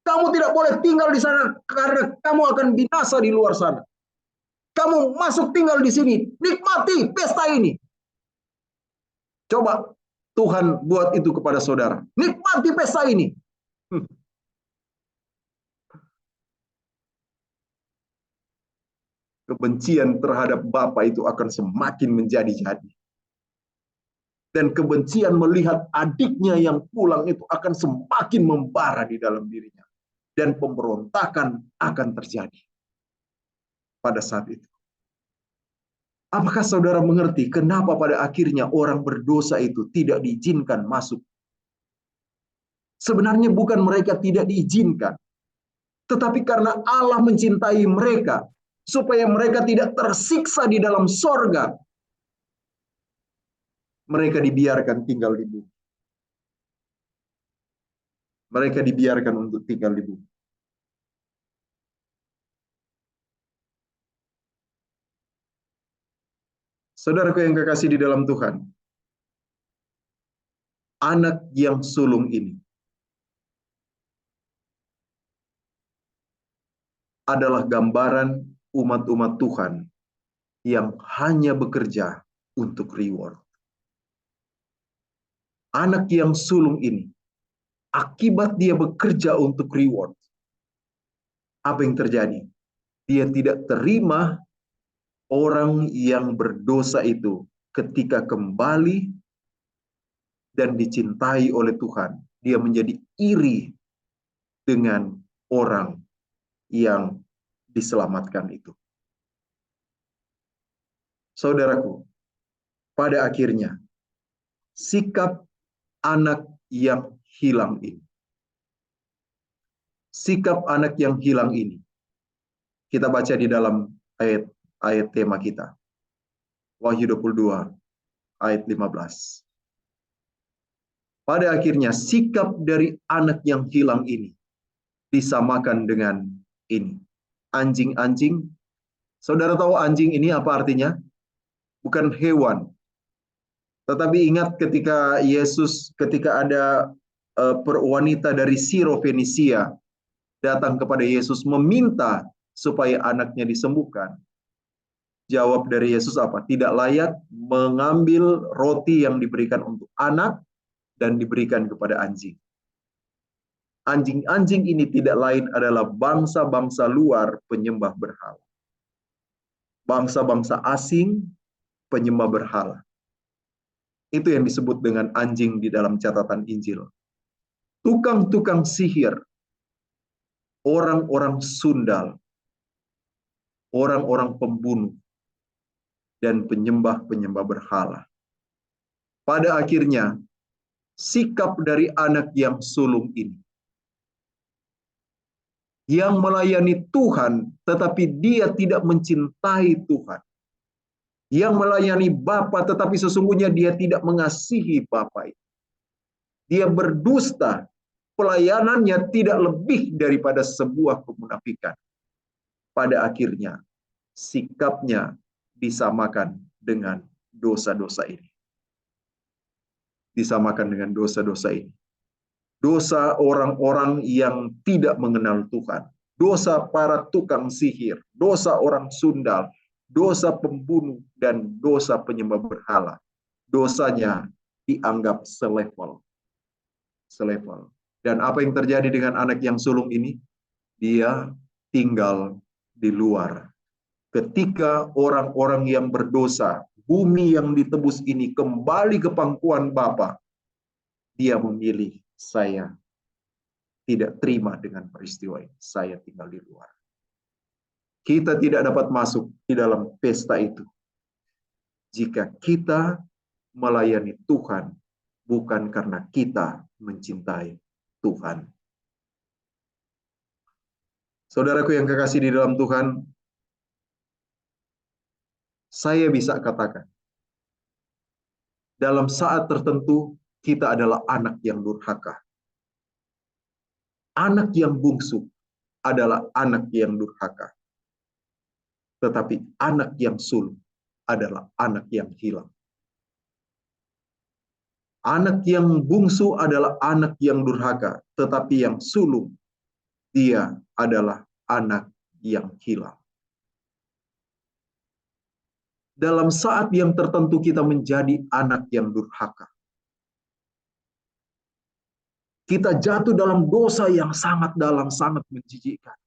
Kamu tidak boleh tinggal di sana karena kamu akan binasa di luar sana. Kamu masuk tinggal di sini, nikmati pesta ini. Coba Tuhan buat itu kepada saudara. Nikmati pesta ini. Kebencian terhadap Bapa itu akan semakin menjadi-jadi. Dan kebencian melihat adiknya yang pulang itu akan semakin membara di dalam dirinya. Dan pemberontakan akan terjadi pada saat itu. Apakah saudara mengerti kenapa pada akhirnya orang berdosa itu tidak diizinkan masuk? Sebenarnya bukan mereka tidak diizinkan, tetapi karena Allah mencintai mereka, supaya mereka tidak tersiksa di dalam sorga, mereka dibiarkan tinggal di bumi. Mereka dibiarkan untuk tinggal di bumi. Saudaraku yang kekasih di dalam Tuhan, anak yang sulung ini adalah gambaran umat-umat Tuhan yang hanya bekerja untuk reward. Anak yang sulung ini, akibat dia bekerja untuk reward, apa yang terjadi? Dia tidak terima orang yang berdosa itu ketika kembali dan dicintai oleh Tuhan. Dia menjadi iri dengan orang yang diselamatkan itu. Saudaraku, pada akhirnya sikap anak yang hilang ini, sikap anak yang hilang ini, kita baca di dalam ayat tema kita, Wahyu 22 ayat 15. Pada akhirnya sikap dari anak yang hilang ini disamakan dengan ini. Anjing-anjing. Saudara tahu anjing ini apa artinya? Bukan hewan. Tetapi ingat ketika ada wanita dari Sirofenisia datang kepada Yesus meminta supaya anaknya disembuhkan. Jawab dari Yesus apa? Tidak layak mengambil roti yang diberikan untuk anak dan diberikan kepada anjing. Anjing-anjing ini tidak lain adalah bangsa-bangsa luar penyembah berhala. Bangsa-bangsa asing penyembah berhala. Itu yang disebut dengan anjing di dalam catatan Injil. Tukang-tukang sihir, orang-orang sundal, orang-orang pembunuh, dan penyembah-penyembah berhala. Pada akhirnya, sikap dari anak yang sulung ini, yang melayani Tuhan, tetapi dia tidak mencintai Tuhan. Yang melayani Bapa, tetapi sesungguhnya dia tidak mengasihi Bapa. Dia berdusta. Pelayanannya tidak lebih daripada sebuah kemunafikan. Pada akhirnya, sikapnya disamakan dengan dosa-dosa ini. Disamakan dengan dosa-dosa ini. Dosa orang-orang yang tidak mengenal Tuhan. Dosa para tukang sihir. Dosa orang sundal. Dosa pembunuh. Dan dosa penyembah berhala. Dosanya dianggap selevel. Dan apa yang terjadi dengan anak yang sulung ini? Dia tinggal di luar. Ketika orang-orang yang berdosa, bumi yang ditebus ini kembali ke pangkuan Bapa, dia memilih, saya tidak terima dengan peristiwa ini. Saya tinggal di luar. Kita tidak dapat masuk di dalam pesta itu jika kita melayani Tuhan bukan karena kita mencintai Tuhan. Saudaraku yang kekasih di dalam Tuhan, saya bisa katakan, dalam saat tertentu kita adalah anak yang durhaka. Anak yang bungsu adalah anak yang durhaka. Tetapi anak yang sulung adalah anak yang hilang. Anak yang bungsu adalah anak yang durhaka, tetapi yang sulung, dia adalah anak yang hilang. Dalam saat yang tertentu kita menjadi anak yang durhaka. Kita jatuh dalam dosa yang sangat dalam, sangat menjijikkan.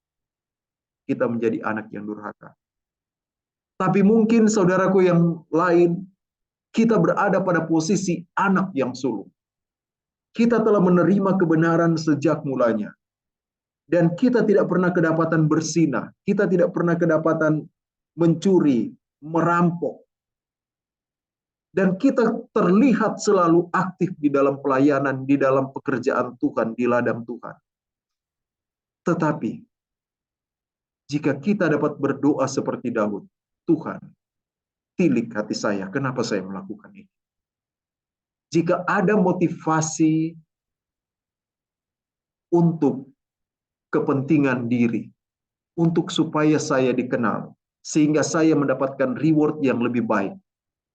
Kita menjadi anak yang durhaka. Tapi mungkin saudaraku yang lain, kita berada pada posisi anak yang sulung. Kita telah menerima kebenaran sejak mulanya. Dan kita tidak pernah kedapatan bersinah. Kita tidak pernah kedapatan mencuri, merampok. Dan kita terlihat selalu aktif di dalam pelayanan, di dalam pekerjaan Tuhan, di ladang Tuhan. Tetapi, jika kita dapat berdoa seperti Daud, Tuhan, tilik hati saya, kenapa saya melakukan ini? Jika ada motivasi untuk kepentingan diri, untuk supaya saya dikenal, sehingga saya mendapatkan reward yang lebih baik,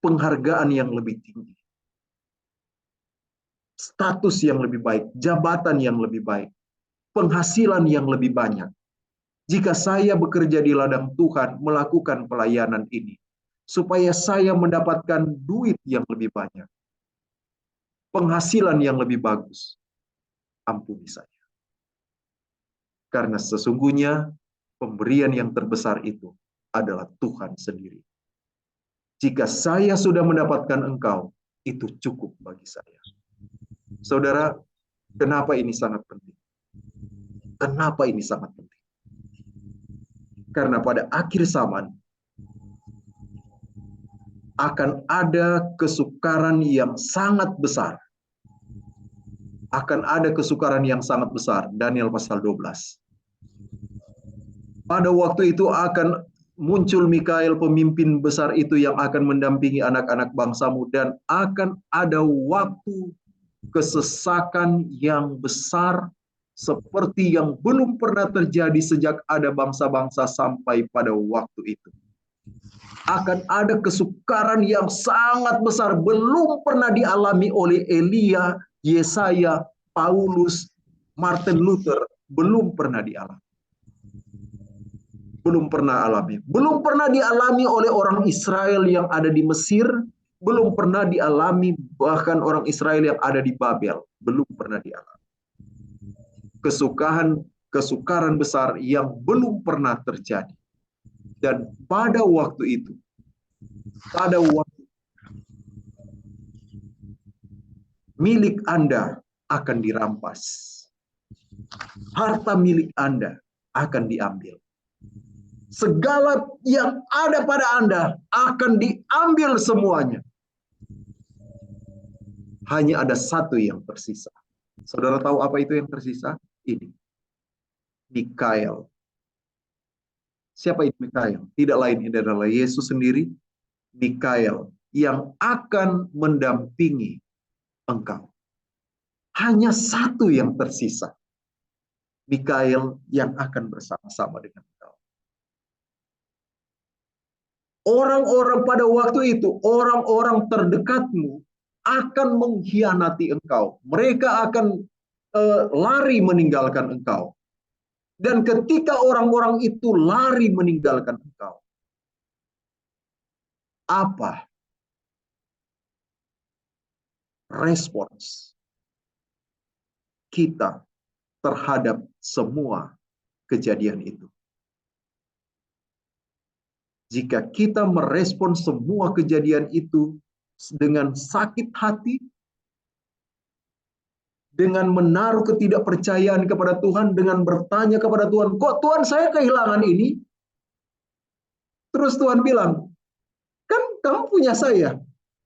penghargaan yang lebih tinggi, status yang lebih baik, jabatan yang lebih baik, penghasilan yang lebih banyak. Jika saya bekerja di ladang Tuhan, melakukan pelayanan ini, supaya saya mendapatkan duit yang lebih banyak, penghasilan yang lebih bagus, ampuni saya. Karena sesungguhnya pemberian yang terbesar itu adalah Tuhan sendiri. Jika saya sudah mendapatkan Engkau, itu cukup bagi saya. Saudara, kenapa ini sangat penting? Kenapa ini sangat penting? Karena pada akhir zaman akan ada kesukaran yang sangat besar. Akan ada kesukaran yang sangat besar. Daniel pasal 12. Pada waktu itu akan muncul Mikael, pemimpin besar itu yang akan mendampingi anak-anak bangsamu, dan akan ada waktu kesesakan yang besar seperti yang belum pernah terjadi sejak ada bangsa-bangsa sampai pada waktu itu. Akan ada kesukaran yang sangat besar, belum pernah dialami oleh Elia, Yesaya, Paulus, Martin Luther, belum pernah dialami. Belum pernah alami. Belum pernah dialami oleh orang Israel yang ada di Mesir. Belum pernah dialami bahkan orang Israel yang ada di Babel. Belum pernah dialami. Kesukaran besar yang belum pernah terjadi. Dan pada waktu itu, pada waktu milik Anda akan dirampas. Harta milik Anda akan diambil. Segala yang ada pada Anda akan diambil semuanya. Hanya ada satu yang tersisa. Saudara tahu apa itu yang tersisa? Ini. Mikael. Siapa itu Mikael? Tidak lain ini adalah Yesus sendiri. Mikael yang akan mendampingi engkau. Hanya satu yang tersisa. Mikael yang akan bersama-sama dengan engkau. Orang-orang pada waktu itu, orang-orang terdekatmu akan mengkhianati engkau. Mereka akan lari meninggalkan engkau. Dan ketika orang-orang itu lari meninggalkan engkau, apa respons kita terhadap semua kejadian itu? Jika kita merespon semua kejadian itu dengan sakit hati, dengan menaruh ketidakpercayaan kepada Tuhan, dengan bertanya kepada Tuhan, kok Tuhan saya kehilangan ini? Terus Tuhan bilang, kan kamu punya saya.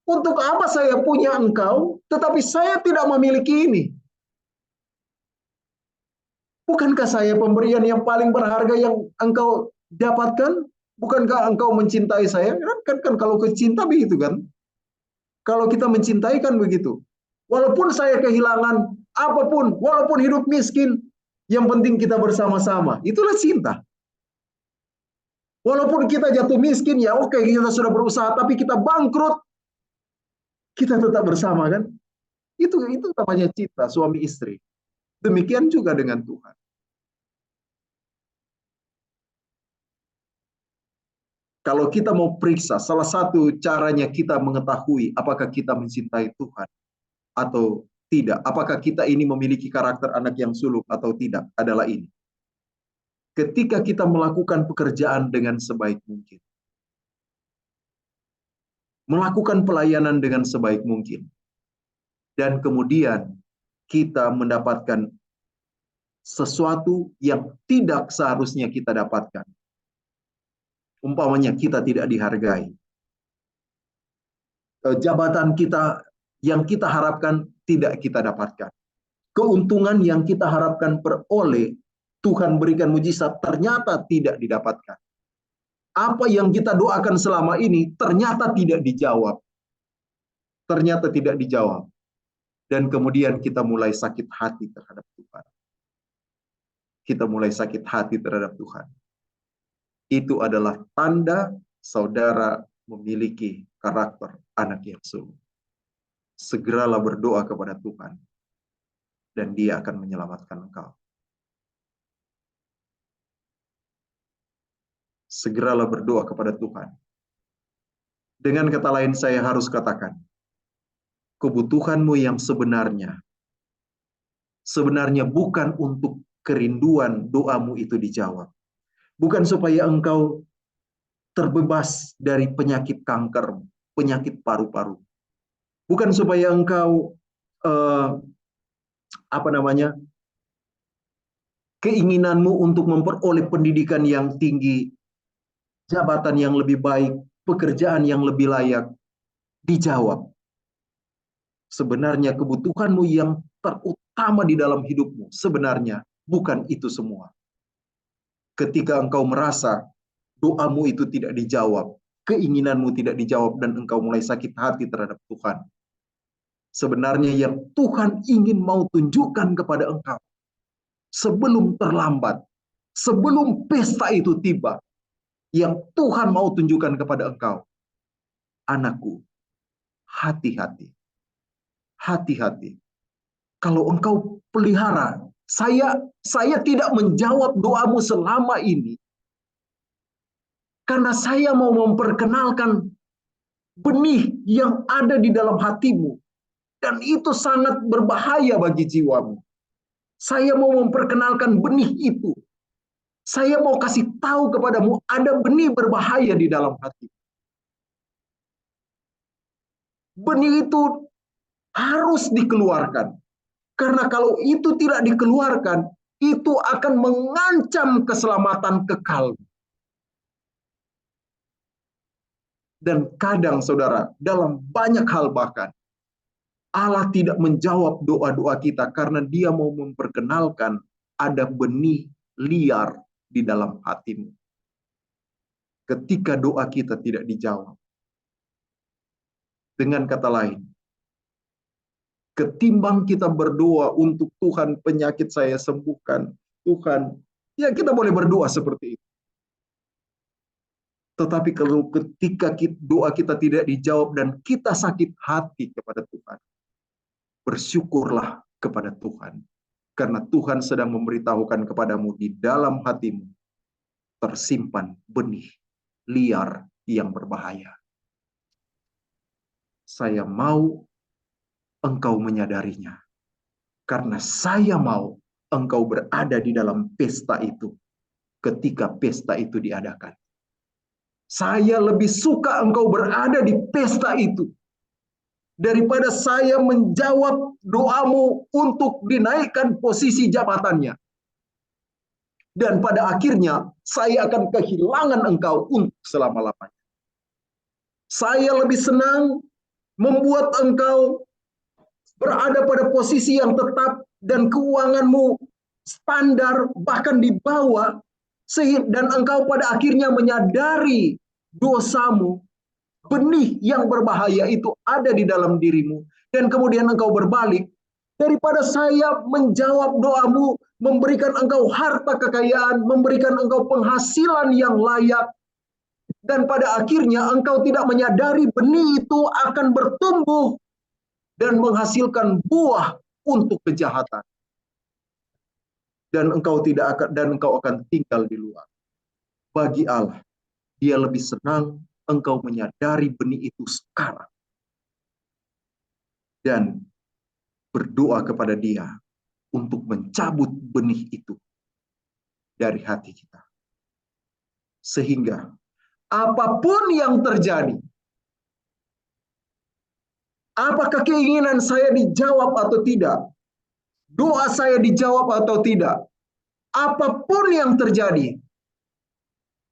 Untuk apa saya punya engkau, tetapi saya tidak memiliki ini? Bukankah saya pemberian yang paling berharga yang engkau dapatkan? Bukankah engkau mencintai saya? Kan kalau kecinta begitu kan? Kalau kita mencintai kan begitu. Walaupun saya kehilangan apapun, walaupun hidup miskin, yang penting kita bersama-sama. Itulah cinta. Walaupun kita jatuh miskin, ya oke, kita sudah berusaha, tapi kita bangkrut, kita tetap bersama kan? Itu namanya cinta suami istri. Demikian juga dengan Tuhan. Kalau kita mau periksa, salah satu caranya kita mengetahui apakah kita mencintai Tuhan atau tidak. Apakah kita ini memiliki karakter anak yang suluk atau tidak adalah ini. Ketika kita melakukan pekerjaan dengan sebaik mungkin. Melakukan pelayanan dengan sebaik mungkin. Dan kemudian kita mendapatkan sesuatu yang tidak seharusnya kita dapatkan. Umpamanya kita tidak dihargai. Jabatan kita yang kita harapkan tidak kita dapatkan. Keuntungan yang kita harapkan peroleh, Tuhan berikan mujizat, ternyata tidak didapatkan. Apa yang kita doakan selama ini ternyata tidak dijawab. Ternyata tidak dijawab. Dan kemudian kita mulai sakit hati terhadap Tuhan. Kita mulai sakit hati terhadap Tuhan. Itu adalah tanda saudara memiliki karakter anak yang suluk. Segeralah berdoa kepada Tuhan. Dan Dia akan menyelamatkan engkau. Segeralah berdoa kepada Tuhan. Dengan kata lain saya harus katakan, kebutuhanmu yang sebenarnya bukan untuk kerinduan doamu itu dijawab. Bukan supaya engkau terbebas dari penyakit kanker, penyakit paru-paru. Bukan supaya engkau keinginanmu untuk memperoleh pendidikan yang tinggi, jabatan yang lebih baik, pekerjaan yang lebih layak dijawab. Sebenarnya kebutuhanmu yang terutama di dalam hidupmu sebenarnya bukan itu semua. Ketika engkau merasa doamu itu tidak dijawab, keinginanmu tidak dijawab, dan engkau mulai sakit hati terhadap Tuhan. Sebenarnya yang Tuhan ingin mau tunjukkan kepada engkau, sebelum terlambat, sebelum pesta itu tiba, yang Tuhan mau tunjukkan kepada engkau, anakku, hati-hati. Hati-hati. Kalau engkau pelihara, saya tidak menjawab doamu selama ini. Karena saya mau memperkenalkan benih yang ada di dalam hatimu. Dan itu sangat berbahaya bagi jiwamu. Saya mau memperkenalkan benih itu. Saya mau kasih tahu kepadamu ada benih berbahaya di dalam hati. Benih itu harus dikeluarkan. Karena kalau itu tidak dikeluarkan, itu akan mengancam keselamatan kekal. Dan kadang saudara, dalam banyak hal bahkan, Allah tidak menjawab doa-doa kita karena Dia mau memperkenalkan ada benih liar di dalam hatimu. Ketika doa kita tidak dijawab. Dengan kata lain, ketimbang kita berdoa untuk Tuhan penyakit saya sembuhkan, Tuhan, ya kita boleh berdoa seperti itu. Tetapi kalau ketika doa kita tidak dijawab dan kita sakit hati kepada Tuhan, bersyukurlah kepada Tuhan. Karena Tuhan sedang memberitahukan kepadamu di dalam hatimu tersimpan benih liar yang berbahaya. Saya mau engkau menyadarinya. Karena saya mau engkau berada di dalam pesta itu ketika pesta itu diadakan. Saya lebih suka engkau berada di pesta itu daripada saya menjawab doamu untuk dinaikkan posisi jabatannya. Dan pada akhirnya saya akan kehilangan engkau untuk selama-lamanya. Saya lebih senang membuat engkau berada pada posisi yang tetap dan keuanganmu standar bahkan di bawah, dan engkau pada akhirnya menyadari dosamu, benih yang berbahaya itu ada di dalam dirimu, dan kemudian engkau berbalik. Daripada saya menjawab doamu, memberikan engkau harta kekayaan, memberikan engkau penghasilan yang layak, dan pada akhirnya engkau tidak menyadari benih itu akan bertumbuh dan menghasilkan buah untuk kejahatan. Dan engkau akan tinggal di luar. Bagi Allah, Dia lebih senang engkau menyadari benih itu sekarang dan berdoa kepada Dia untuk mencabut benih itu dari hati kita. Sehingga apapun yang terjadi, apakah keinginan saya dijawab atau tidak, doa saya dijawab atau tidak, apapun yang terjadi,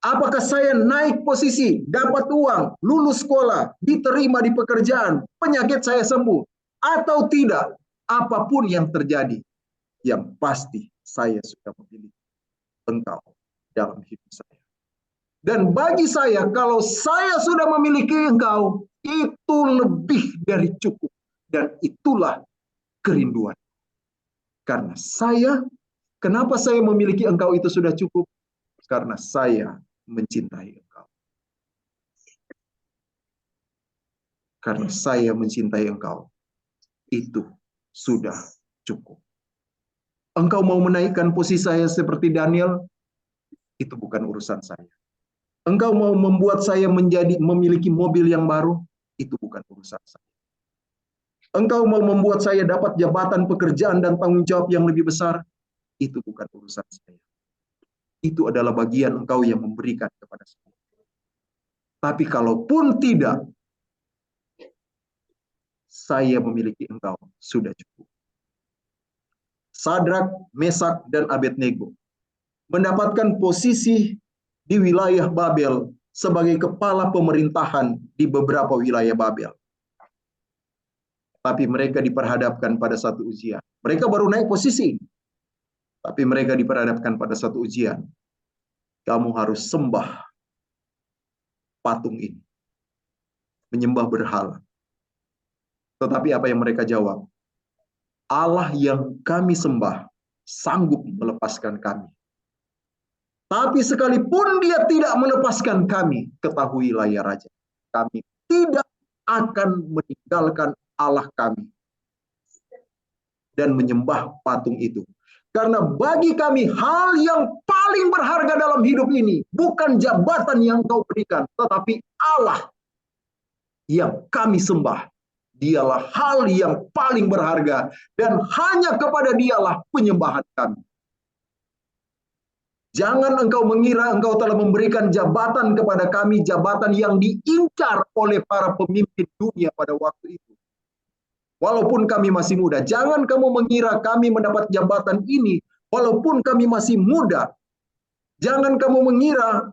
apakah saya naik posisi, dapat uang, lulus sekolah, diterima di pekerjaan, penyakit saya sembuh, atau tidak, apapun yang terjadi, yang pasti saya sudah memilih engkau dalam hidup saya. Dan bagi saya, kalau saya sudah memiliki engkau, itu lebih dari cukup. Dan itulah kerinduan. Karena kenapa saya memiliki engkau itu sudah cukup? Karena saya mencintai engkau. Karena saya mencintai engkau, itu sudah cukup. Engkau mau menaikkan posisi saya seperti Daniel, itu bukan urusan saya. Engkau mau membuat saya memiliki mobil yang baru, itu bukan urusan saya. Engkau mau membuat saya dapat jabatan pekerjaan dan tanggung jawab yang lebih besar, itu bukan urusan saya. Itu adalah bagian engkau yang memberikan kepada saya. Tapi kalaupun tidak, saya memiliki engkau sudah cukup. Sadrak, Mesak, dan Abednego mendapatkan posisi di wilayah Babel sebagai kepala pemerintahan di beberapa wilayah Babel. Tapi mereka diperhadapkan pada satu ujian. Mereka baru naik posisi, tapi mereka diperhadapkan pada satu ujian. Kamu harus sembah patung ini, menyembah berhala. Tetapi apa yang mereka jawab? Allah yang kami sembah sanggup melepaskan kami. Tapi sekalipun Dia tidak melepaskan kami, ketahuilah ya Raja, kami tidak akan meninggalkan Allah kami dan menyembah patung itu. Karena bagi kami hal yang paling berharga dalam hidup ini bukan jabatan yang kau berikan, tetapi Allah yang kami sembah. Dialah hal yang paling berharga dan hanya kepada Dialah penyembahan kami. Jangan engkau mengira engkau telah memberikan jabatan kepada kami, jabatan yang diincar oleh para pemimpin dunia pada waktu itu. Walaupun kami masih muda, jangan kamu mengira kami mendapat jabatan ini walaupun kami masih muda. Jangan kamu mengira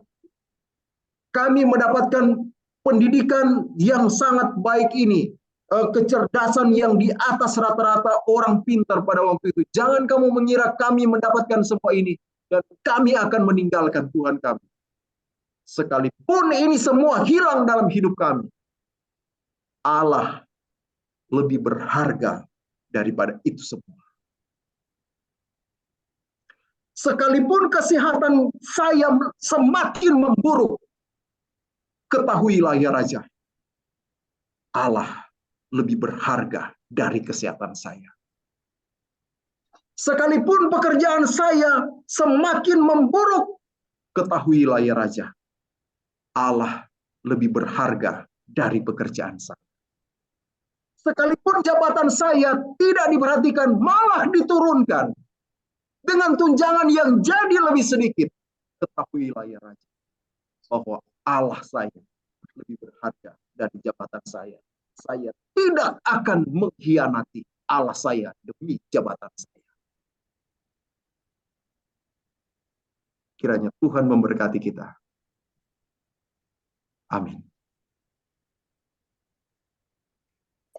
kami mendapatkan pendidikan yang sangat baik ini, kecerdasan yang di atas rata-rata orang pintar pada waktu itu. Jangan kamu mengira kami mendapatkan semua ini dan kami akan meninggalkan Tuhan kami. Sekalipun ini semua hilang dalam hidup kami, Allah lebih berharga daripada itu semua. Sekalipun kesehatan saya semakin memburuk, ketahuilah ya Raja, Allah lebih berharga dari kesehatan saya. Sekalipun pekerjaan saya semakin memburuk, ketahuilah ya Raja, Allah lebih berharga dari pekerjaan saya. Sekalipun jabatan saya tidak diperhatikan, malah diturunkan dengan tunjangan yang jadi lebih sedikit, ketahuilah ya Raja, bahwa Allah saya lebih berharga dari jabatan saya. Saya tidak akan mengkhianati Allah saya demi jabatan saya. Kiranya Tuhan memberkati kita. Amin.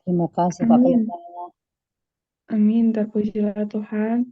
Terima kasih Pak Amin. Pendeta. Amin. Terpujilah Tuhan.